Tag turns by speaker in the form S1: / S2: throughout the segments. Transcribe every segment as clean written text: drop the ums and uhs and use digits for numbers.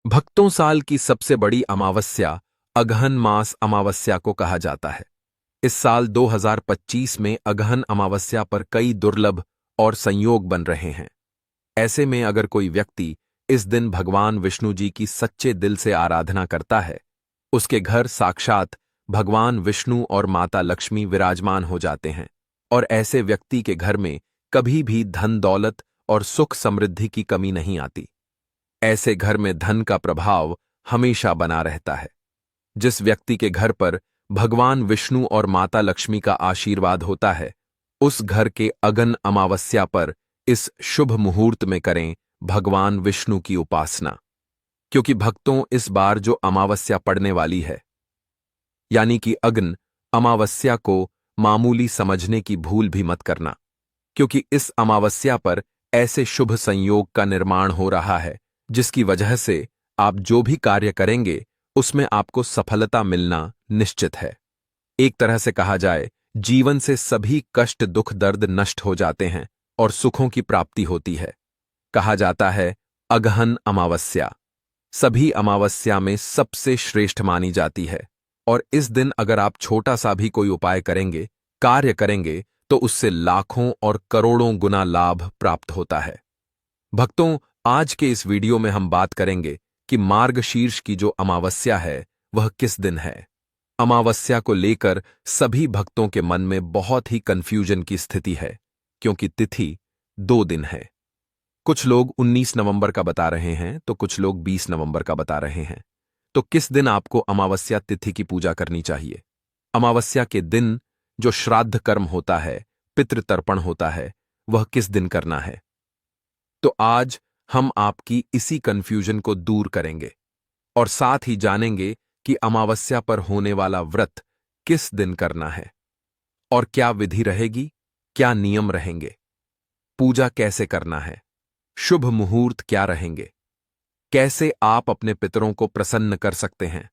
S1: भक्तों, साल की सबसे बड़ी अमावस्या अगहन मास अमावस्या को कहा जाता है। इस साल 2025 में अगहन अमावस्या पर कई दुर्लभ और संयोग बन रहे हैं। ऐसे में अगर कोई व्यक्ति इस दिन भगवान विष्णु जी की सच्चे दिल से आराधना करता है, उसके घर साक्षात भगवान विष्णु और माता लक्ष्मी विराजमान हो जाते हैं और ऐसे व्यक्ति के घर में कभी भी धन दौलत और सुख समृद्धि की कमी नहीं आती। ऐसे घर में धन का प्रभाव हमेशा बना रहता है। जिस व्यक्ति के घर पर भगवान विष्णु और माता लक्ष्मी का आशीर्वाद होता है, उस घर के अगन अमावस्या पर इस शुभ मुहूर्त में करें भगवान विष्णु की उपासना। क्योंकि भक्तों, इस बार जो अमावस्या पड़ने वाली है, यानी कि अगन अमावस्या को मामूली समझने की भूल भी मत करना। क्योंकि इस अमावस्या पर ऐसे शुभ संयोग का निर्माण हो रहा है जिसकी वजह से आप जो भी कार्य करेंगे उसमें आपको सफलता मिलना निश्चित है। एक तरह से कहा जाए, जीवन से सभी कष्ट दुख दर्द नष्ट हो जाते हैं और सुखों की प्राप्ति होती है। कहा जाता है, अगहन अमावस्या सभी अमावस्या में सबसे श्रेष्ठ मानी जाती है और इस दिन अगर आप छोटा सा भी कोई उपाय करेंगे, कार्य करेंगे, तो उससे लाखों और करोड़ों गुना लाभ प्राप्त होता है। भक्तों, आज के इस वीडियो में हम बात करेंगे कि मार्गशीर्ष की जो अमावस्या है वह किस दिन है। अमावस्या को लेकर सभी भक्तों के मन में बहुत ही कंफ्यूजन की स्थिति है, क्योंकि तिथि 2 दिन है। कुछ लोग 19 नवंबर का बता रहे हैं तो कुछ लोग 20 नवंबर का बता रहे हैं। तो किस दिन आपको अमावस्या तिथि की पूजा करनी चाहिए? अमावस्या के दिन जो श्राद्ध कर्म होता है, पितृतर्पण होता है, वह किस दिन करना है? तो आज हम आपकी इसी कंफ्यूजन को दूर करेंगे और साथ ही जानेंगे कि अमावस्या पर होने वाला व्रत किस दिन करना है और क्या विधि रहेगी, क्या नियम रहेंगे, पूजा कैसे करना है, शुभ मुहूर्त क्या रहेंगे, कैसे आप अपने पितरों को प्रसन्न कर सकते हैं।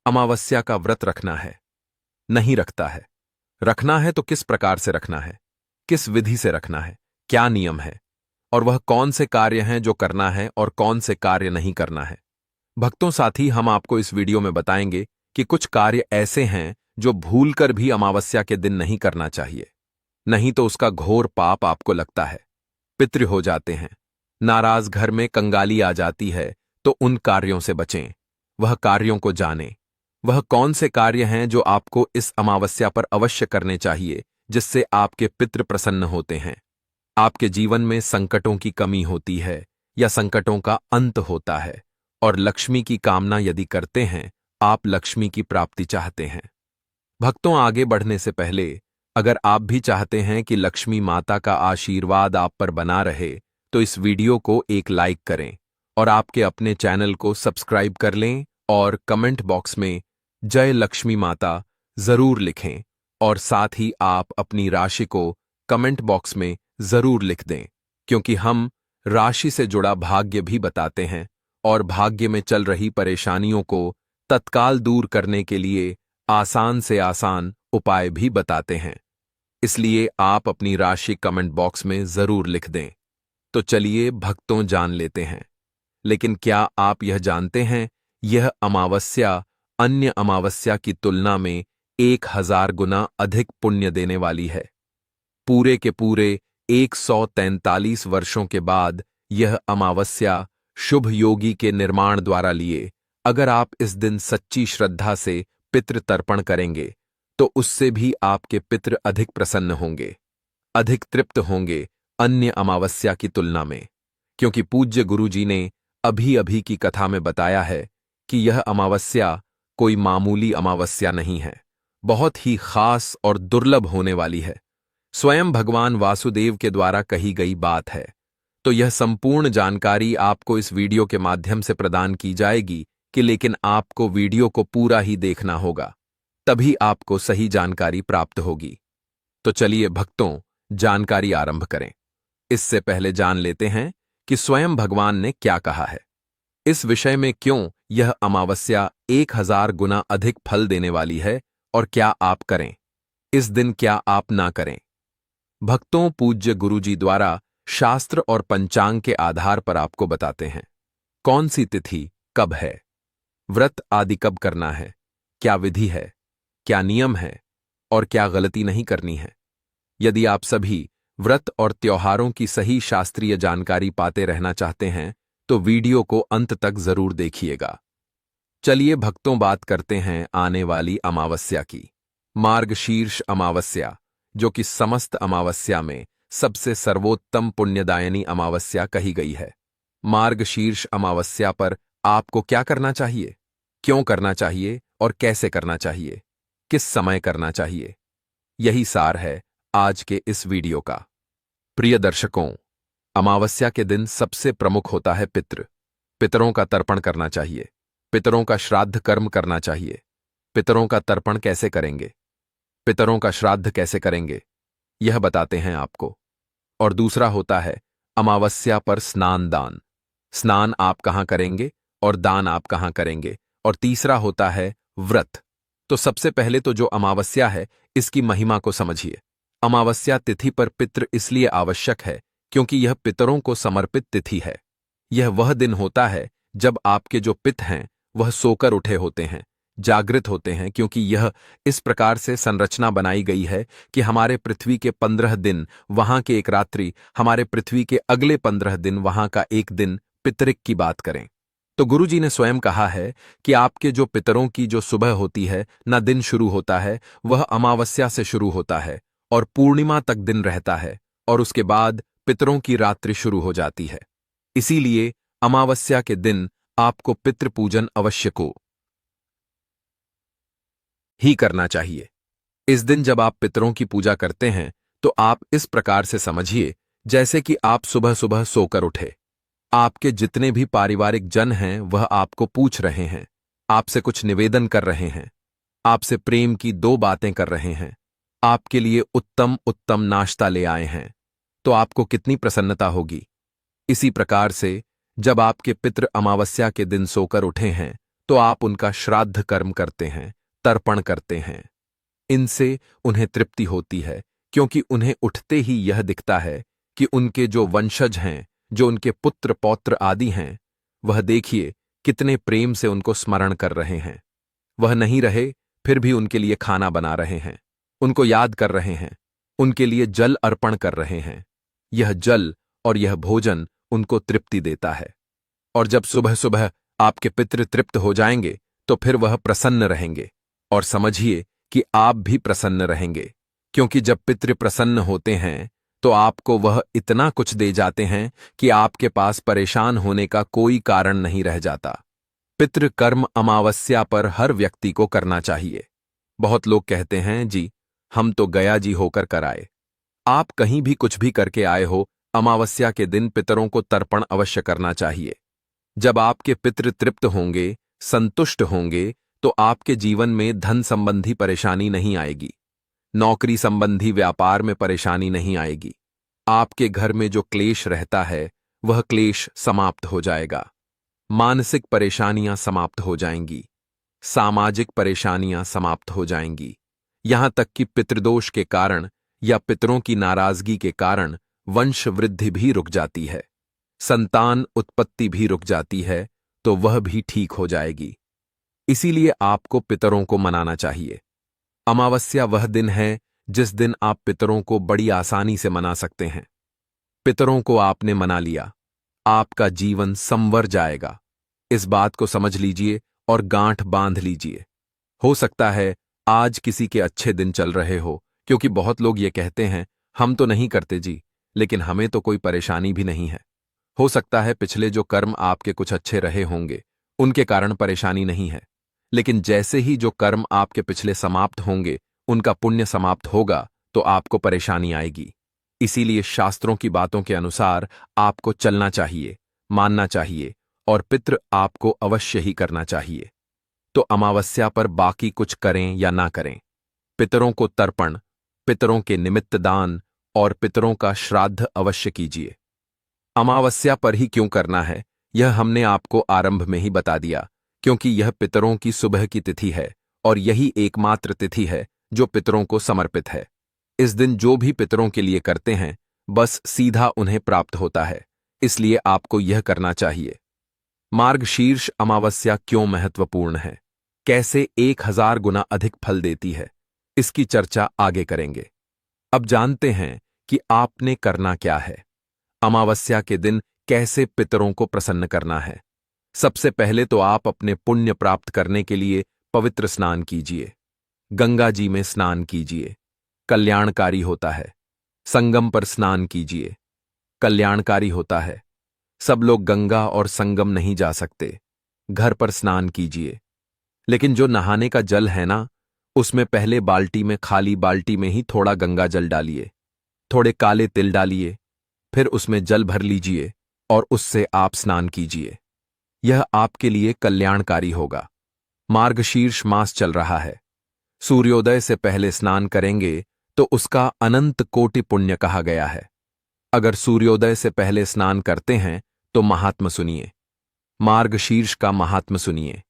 S1: अमावस्या का व्रत रखना है, नहीं रखता है, रखना है तो किस प्रकार से रखना है, किस विधि से रखना है, क्या नियम है और वह कौन से कार्य हैं जो करना है और कौन से कार्य नहीं करना है। भक्तों, साथ ही हम आपको इस वीडियो में बताएंगे कि कुछ कार्य ऐसे हैं जो भूलकर भी अमावस्या के दिन नहीं करना चाहिए, नहीं तो उसका घोर पाप आपको लगता है। पितृ हो जाते हैं, नाराज घर में कंगाली आ जाती है, तो उन कार्यों से बचें। वह कार्यों को जानें। वह कौन से कार्य हैं जो आपको इस अमावस्या पर अवश्य करने चाहिए, जिससे आपके पितृ प्रसन्न होते हैं। आपके जीवन में संकटों की कमी होती है या संकटों का अंत होता है और लक्ष्मी की कामना यदि करते हैं, आप लक्ष्मी की प्राप्ति चाहते हैं। भक्तों, आगे बढ़ने से पहले अगर आप भी चाहते हैं कि लक्ष्मी माता का आशीर्वाद आप पर बना रहे, तो इस वीडियो को एक लाइक करें और आपके अपने चैनल को सब्सक्राइब कर लें और कमेंट बॉक्स में जय लक्ष्मी माता जरूर लिखें और साथ ही आप अपनी राशि को कमेंट बॉक्स में जरूर लिख दें, क्योंकि हम राशि से जुड़ा भाग्य भी बताते हैं और भाग्य में चल रही परेशानियों को तत्काल दूर करने के लिए आसान से आसान उपाय भी बताते हैं। इसलिए आप अपनी राशि कमेंट बॉक्स में जरूर लिख दें। तो चलिए भक्तों, जान लेते हैं। लेकिन क्या आप यह जानते हैं, यह अमावस्या अन्य अमावस्या की तुलना में 1000 गुना अधिक पुण्य देने वाली है। पूरे के पूरे 143 वर्षों के बाद यह अमावस्या शुभ योगी के निर्माण द्वारा लिए अगर आप इस दिन सच्ची श्रद्धा से पितृ तर्पण करेंगे, तो उससे भी आपके पितृ अधिक प्रसन्न होंगे, अधिक तृप्त होंगे अन्य अमावस्या की तुलना में। क्योंकि पूज्य गुरु जी ने अभी अभी की कथा में बताया है कि यह अमावस्या कोई मामूली अमावस्या नहीं है, बहुत ही खास और दुर्लभ होने वाली है। स्वयं भगवान वासुदेव के द्वारा कही गई बात है। तो यह संपूर्ण जानकारी आपको इस वीडियो के माध्यम से प्रदान की जाएगी कि लेकिन आपको वीडियो को पूरा ही देखना होगा, तभी आपको सही जानकारी प्राप्त होगी। तो चलिए भक्तों, जानकारी आरंभ करें। इससे पहले जान लेते हैं कि स्वयं भगवान ने क्या कहा है इस विषय में, क्यों यह अमावस्या 1000 गुना अधिक फल देने वाली है और क्या आप करें इस दिन, क्या आप ना करें। भक्तों, पूज्य गुरुजी द्वारा शास्त्र और पंचांग के आधार पर आपको बताते हैं कौन सी तिथि कब है, व्रत आदि कब करना है, क्या विधि है, क्या नियम है और क्या गलती नहीं करनी है। यदि आप सभी व्रत और त्योहारों की सही शास्त्रीय जानकारी पाते रहना चाहते हैं तो वीडियो को अंत तक जरूर देखिएगा। चलिए भक्तों, बात करते हैं आने वाली अमावस्या की। मार्गशीर्ष अमावस्या, जो कि समस्त अमावस्या में सबसे सर्वोत्तम पुण्यदायिनी अमावस्या कही गई है। मार्गशीर्ष अमावस्या पर आपको क्या करना चाहिए, क्यों करना चाहिए और कैसे करना चाहिए, किस समय करना चाहिए, यही सार है आज के इस वीडियो का। प्रिय दर्शकों, अमावस्या के दिन सबसे प्रमुख होता है पितृ। पितरों का तर्पण करना चाहिए, पितरों का श्राद्ध कर्म करना चाहिए। पितरों का तर्पण कैसे करेंगे, पितरों का श्राद्ध कैसे करेंगे, यह बताते हैं आपको। और दूसरा होता है अमावस्या पर स्नान दान। स्नान आप कहां करेंगे और दान आप कहां करेंगे। और तीसरा होता है व्रत। तो सबसे पहले तो जो अमावस्या है, इसकी महिमा को समझिए। अमावस्या तिथि पर पितृ इसलिए आवश्यक है क्योंकि यह पितरों को समर्पित तिथि है। यह वह दिन होता है जब आपके जो पिता हैं वह सोकर उठे होते हैं, जागृत होते हैं, क्योंकि यह इस प्रकार से संरचना बनाई गई है कि हमारे पृथ्वी के 15 दिन वहां के एक रात्रि, हमारे पृथ्वी के अगले 15 दिन वहां का एक दिन पितरिक की बात करें। तो गुरुजी ने स्वयं कहा है कि आपके जो पितरों की जो सुबह होती है ना, दिन शुरू होता है, वह अमावस्या से शुरू होता है और पूर्णिमा तक दिन रहता है और उसके बाद पितरों की रात्रि शुरू हो जाती है। इसीलिए अमावस्या के दिन आपको पितृपूजन अवश्य को ही करना चाहिए। इस दिन जब आप पितरों की पूजा करते हैं तो आप इस प्रकार से समझिए जैसे कि आप सुबह सुबह सोकर उठे। आपके जितने भी पारिवारिक जन हैं वह आपको पूछ रहे हैं, आपसे कुछ निवेदन कर रहे हैं, आपसे प्रेम की 2 बातें कर रहे हैं, आपके लिए उत्तम उत्तम नाश्ता ले आए हैं, तो आपको कितनी प्रसन्नता होगी। इसी प्रकार से जब आपके पितृ अमावस्या के दिन सोकर उठे हैं तो आप उनका श्राद्ध कर्म करते हैं, तर्पण करते हैं। इनसे उन्हें तृप्ति होती है क्योंकि उन्हें उठते ही यह दिखता है कि उनके जो वंशज हैं, जो उनके पुत्र पौत्र आदि हैं, वह देखिए कितने प्रेम से उनको स्मरण कर रहे हैं। वह नहीं रहे फिर भी उनके लिए खाना बना रहे हैं, उनको याद कर रहे हैं, उनके लिए जल अर्पण कर रहे हैं। यह जल और यह भोजन उनको तृप्ति देता है। और जब सुबह सुबह आपके पितृ तृप्त हो जाएंगे तो फिर वह प्रसन्न रहेंगे। और समझिए कि आप भी प्रसन्न रहेंगे, क्योंकि जब पितृ प्रसन्न होते हैं तो आपको वह इतना कुछ दे जाते हैं कि आपके पास परेशान होने का कोई कारण नहीं रह जाता। पितृ कर्म अमावस्या पर हर व्यक्ति को करना चाहिए। बहुत लोग कहते हैं जी हम तो गया जी होकर कराए। आप कहीं भी कुछ भी करके आए हो, अमावस्या के दिन पितरों को तर्पण अवश्य करना चाहिए। जब आपके पितृ तृप्त होंगे, संतुष्ट होंगे, तो आपके जीवन में धन संबंधी परेशानी नहीं आएगी, नौकरी संबंधी व्यापार में परेशानी नहीं आएगी। आपके घर में जो क्लेश रहता है वह क्लेश समाप्त हो जाएगा, मानसिक परेशानियां समाप्त हो जाएंगी, सामाजिक परेशानियां समाप्त हो जाएंगी। यहां तक कि पितृदोष के कारण या पितरों की नाराजगी के कारण वंश वृद्धि भी रुक जाती है, संतान उत्पत्ति भी रुक जाती है, तो वह भी ठीक हो जाएगी। इसीलिए आपको पितरों को मनाना चाहिए। अमावस्या वह दिन है जिस दिन आप पितरों को बड़ी आसानी से मना सकते हैं। पितरों को आपने मना लिया, आपका जीवन संवर जाएगा। इस बात को समझ लीजिए और गांठ बांध लीजिए। हो सकता है आज किसी के अच्छे दिन चल रहे हो, क्योंकि बहुत लोग ये कहते हैं हम तो नहीं करते जी, लेकिन हमें तो कोई परेशानी भी नहीं है। हो सकता है पिछले जो कर्म आपके कुछ अच्छे रहे होंगे उनके कारण परेशानी नहीं है, लेकिन जैसे ही जो कर्म आपके पिछले समाप्त होंगे, उनका पुण्य समाप्त होगा, तो आपको परेशानी आएगी। इसीलिए शास्त्रों की बातों के अनुसार आपको चलना चाहिए, मानना चाहिए और पितृ आपको अवश्य ही करना चाहिए। तो अमावस्या पर बाकी कुछ करें या ना करें, पितरों को तर्पण, पितरों के निमित्त दान और पितरों का श्राद्ध अवश्य कीजिए। अमावस्या पर ही क्यों करना है, यह हमने आपको आरंभ में ही बता दिया, क्योंकि यह पितरों की सुबह की तिथि है और यही एकमात्र तिथि है जो पितरों को समर्पित है। इस दिन जो भी पितरों के लिए करते हैं बस सीधा उन्हें प्राप्त होता है, इसलिए आपको यह करना चाहिए। मार्गशीर्ष अमावस्या क्यों महत्वपूर्ण है, कैसे 1000 गुना अधिक फल देती है, इसकी चर्चा आगे करेंगे। अब जानते हैं कि आपने करना क्या है। अमावस्या के दिन कैसे पितरों को प्रसन्न करना है। सबसे पहले तो आप अपने पुण्य प्राप्त करने के लिए पवित्र स्नान कीजिए। गंगा जी में स्नान कीजिए, कल्याणकारी होता है। संगम पर स्नान कीजिए, कल्याणकारी होता है। सब लोग गंगा और संगम नहीं जा सकते, घर पर स्नान कीजिए। लेकिन जो नहाने का जल है ना, उसमें पहले बाल्टी में, खाली बाल्टी में ही थोड़ा गंगा जल डालिए, थोड़े काले तिल डालिए, फिर उसमें जल भर लीजिए और उससे आप स्नान कीजिए। यह आपके लिए कल्याणकारी होगा। मार्गशीर्ष मास चल रहा है। सूर्योदय से पहले स्नान करेंगे तो उसका अनंत कोटि पुण्य कहा गया है। अगर सूर्योदय से पहले स्नान करते हैं तो महात्म सुनिए, मार्गशीर्ष का महात्म सुनिए।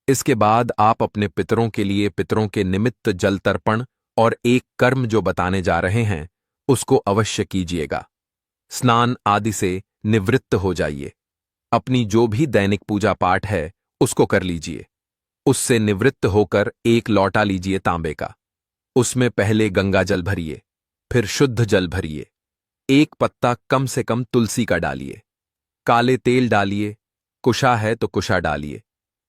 S1: इसके बाद आप अपने पितरों के लिए पितरों के निमित्त जल तर्पण और एक कर्म जो बताने जा रहे हैं उसको अवश्य कीजिएगा। स्नान आदि से निवृत्त हो जाइए। अपनी जो भी दैनिक पूजा पाठ है उसको कर लीजिए। उससे निवृत्त होकर एक लौटा लीजिए तांबे का। उसमें पहले गंगा जल भरिए, फिर शुद्ध जल भरिए। एक पत्ता कम से कम तुलसी का डालिए। काले तेल डालिए, कुशा है तो कुशा डालिए,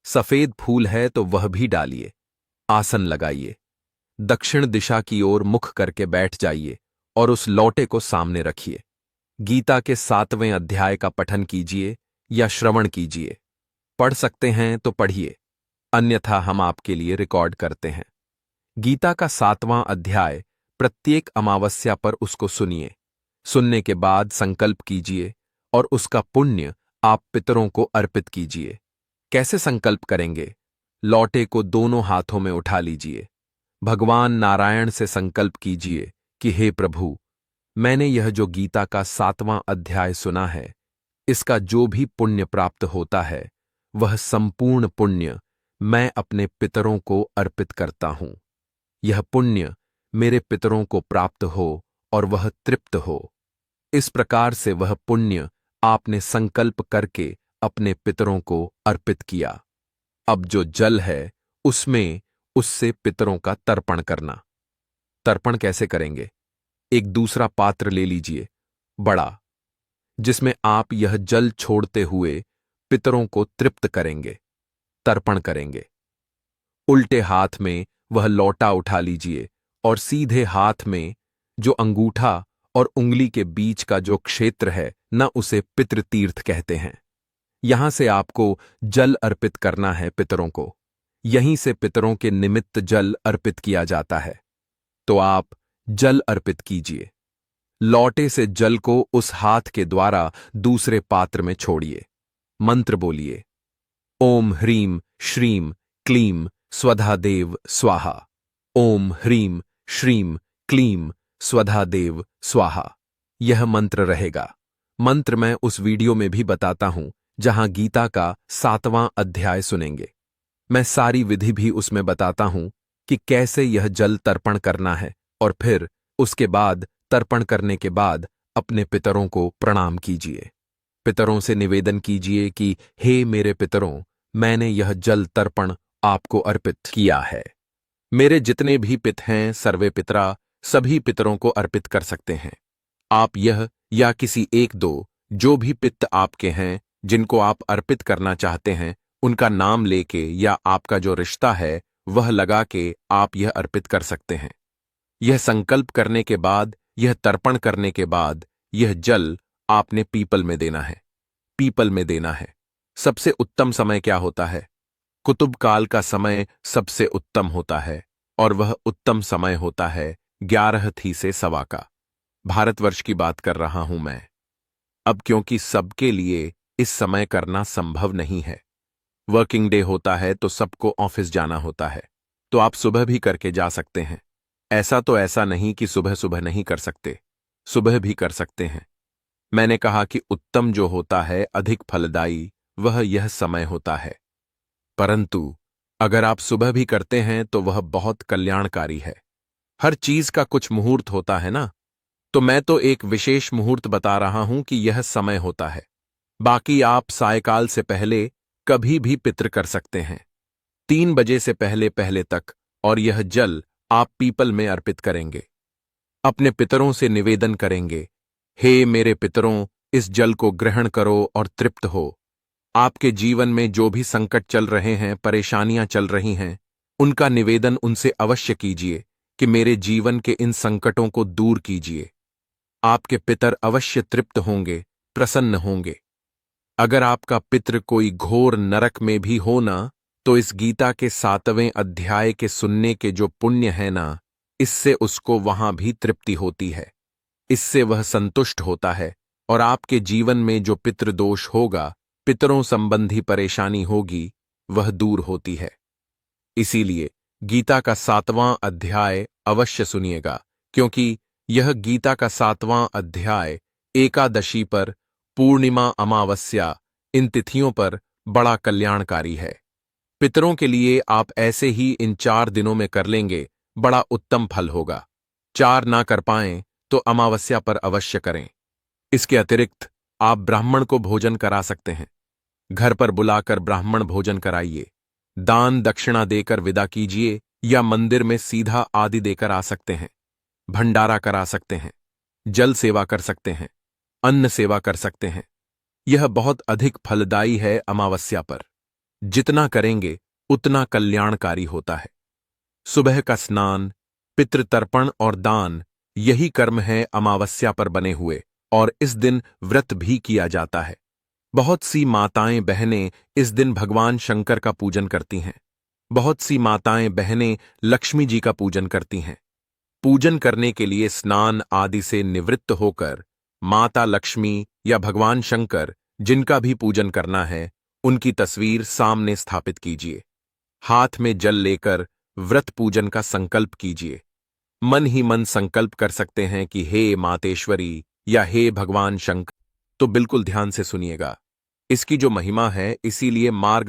S1: सफेद फूल है तो वह भी डालिए। आसन लगाइए, दक्षिण दिशा की ओर मुख करके बैठ जाइए और उस लौटे को सामने रखिए। गीता के 7वें अध्याय का पठन कीजिए या श्रवण कीजिए। पढ़ सकते हैं तो पढ़िए, अन्यथा हम आपके लिए रिकॉर्ड करते हैं। गीता का 7वां अध्याय प्रत्येक अमावस्या पर उसको सुनिए। सुनने के बाद संकल्प कीजिए और उसका पुण्य आप पितरों को अर्पित कीजिए। कैसे संकल्प करेंगे? लौटे को दोनों हाथों में उठा लीजिए। भगवान नारायण से संकल्प कीजिए कि हे प्रभु, मैंने यह जो गीता का 7वां अध्याय सुना है, इसका जो भी पुण्य प्राप्त होता है वह संपूर्ण पुण्य मैं अपने पितरों को अर्पित करता हूं। यह पुण्य मेरे पितरों को प्राप्त हो और वह तृप्त हो। इस प्रकार से वह पुण्य आपने संकल्प करके अपने पितरों को अर्पित किया। अब जो जल है उसमें उससे पितरों का तर्पण करना। तर्पण कैसे करेंगे? एक दूसरा पात्र ले लीजिए, बड़ा, जिसमें आप यह जल छोड़ते हुए पितरों को तृप्त करेंगे, तर्पण करेंगे। उल्टे हाथ में वह लौटा उठा लीजिए और सीधे हाथ में जो अंगूठा और उंगली के बीच का जो क्षेत्र है न, उसे पितृतीर्थ कहते हैं। यहां से आपको जल अर्पित करना है पितरों को। यहीं से पितरों के निमित्त जल अर्पित किया जाता है। तो आप जल अर्पित कीजिए। लौटे से जल को उस हाथ के द्वारा दूसरे पात्र में छोड़िए। मंत्र बोलिए, ओम ह्रीम श्रीम क्लीम स्वधादेव स्वाहा। ओम ह्रीम श्रीम क्लीम स्वधादेव स्वाहा। यह मंत्र रहेगा। मंत्र मैं उस वीडियो में भी बताता हूं जहां गीता का 7वां अध्याय सुनेंगे। मैं सारी विधि भी उसमें बताता हूं कि कैसे यह जल तर्पण करना है और फिर उसके बाद तर्पण करने के बाद अपने पितरों को प्रणाम कीजिए। पितरों से निवेदन कीजिए कि हे मेरे पितरों, मैंने यह जल तर्पण आपको अर्पित किया है। मेरे जितने भी पित हैं, सर्वे पितरा, सभी पितरों को अर्पित कर सकते हैं। आप यह या किसी एक दो जो भी पित्त आपके हैं जिनको आप अर्पित करना चाहते हैं उनका नाम लेके या आपका जो रिश्ता है वह लगा के आप यह अर्पित कर सकते हैं। यह संकल्प करने के बाद, यह तर्पण करने के बाद यह जल आपने पीपल में देना है। पीपल में देना है। सबसे उत्तम समय क्या होता है? कुतुब काल का समय सबसे उत्तम होता है और वह उत्तम समय होता है 11 से सवा का। भारतवर्ष की बात कर रहा हूं मैं। अब क्योंकि सबके लिए इस समय करना संभव नहीं है, वर्किंग डे होता है तो सबको ऑफिस जाना होता है, तो आप सुबह भी करके जा सकते हैं। ऐसा नहीं कि सुबह सुबह नहीं कर सकते, सुबह भी कर सकते हैं। मैंने कहा कि उत्तम जो होता है, अधिक फलदायी, वह यह समय होता है। परंतु अगर आप सुबह भी करते हैं तो वह बहुत कल्याणकारी है। हर चीज का कुछ मुहूर्त होता है ना, तो मैं तो एक विशेष मुहूर्त बता रहा हूं कि यह समय होता है। बाकी आप सायकाल से पहले कभी भी पितृ कर सकते हैं, 3 बजे से पहले पहले तक, और यह जल आप पीपल में अर्पित करेंगे। अपने पितरों से निवेदन करेंगे, हे मेरे पितरों, इस जल को ग्रहण करो और तृप्त हो। आपके जीवन में जो भी संकट चल रहे हैं, परेशानियां चल रही हैं, उनका निवेदन उनसे अवश्य कीजिए कि मेरे जीवन के इन संकटों को दूर कीजिए। आपके पितर अवश्य तृप्त होंगे, प्रसन्न होंगे। अगर आपका पितृ कोई घोर नरक में भी हो ना, तो इस गीता के 7वें अध्याय के सुनने के जो पुण्य है ना, इससे उसको वहां भी तृप्ति होती है, इससे वह संतुष्ट होता है, और आपके जीवन में जो पितृदोष होगा, पितरों संबंधी परेशानी होगी, वह दूर होती है। इसीलिए गीता का 7वां अध्याय अवश्य सुनिएगा, क्योंकि यह गीता का 7वां अध्याय एकादशी पर, पूर्णिमा, अमावस्या, इन तिथियों पर बड़ा कल्याणकारी है। पितरों के लिए आप ऐसे ही इन 4 दिनों में कर लेंगे, बड़ा उत्तम फल होगा। 4 ना कर पाएं तो अमावस्या पर अवश्य करें। इसके अतिरिक्त आप ब्राह्मण को भोजन करा सकते हैं। घर पर बुलाकर ब्राह्मण भोजन कराइए, दान दक्षिणा देकर विदा कीजिए, या मंदिर में सीधा आदि देकर आ सकते हैं। भंडारा करा सकते हैं, जल सेवा कर सकते हैं, अन्न सेवा कर सकते हैं। यह बहुत अधिक फलदायी है। अमावस्या पर जितना करेंगे उतना कल्याणकारी होता है। सुबह का स्नान, पितृतर्पण और दान, यही कर्म है अमावस्या पर बने हुए, और इस दिन व्रत भी किया जाता है। बहुत सी माताएं बहनें इस दिन भगवान शंकर का पूजन करती हैं। बहुत सी माताएं बहनें लक्ष्मी जी का पूजन करती हैं। पूजन करने के लिए स्नान आदि से निवृत्त होकर माता लक्ष्मी या भगवान शंकर, जिनका भी पूजन करना है, उनकी तस्वीर सामने स्थापित कीजिए। हाथ में जल लेकर व्रत पूजन का संकल्प कीजिए। मन ही मन संकल्प कर सकते हैं कि हे मातेश्वरी या हे भगवान शंकर। तो बिल्कुल ध्यान से सुनिएगा। इसकी जो महिमा है, इसीलिए मार्ग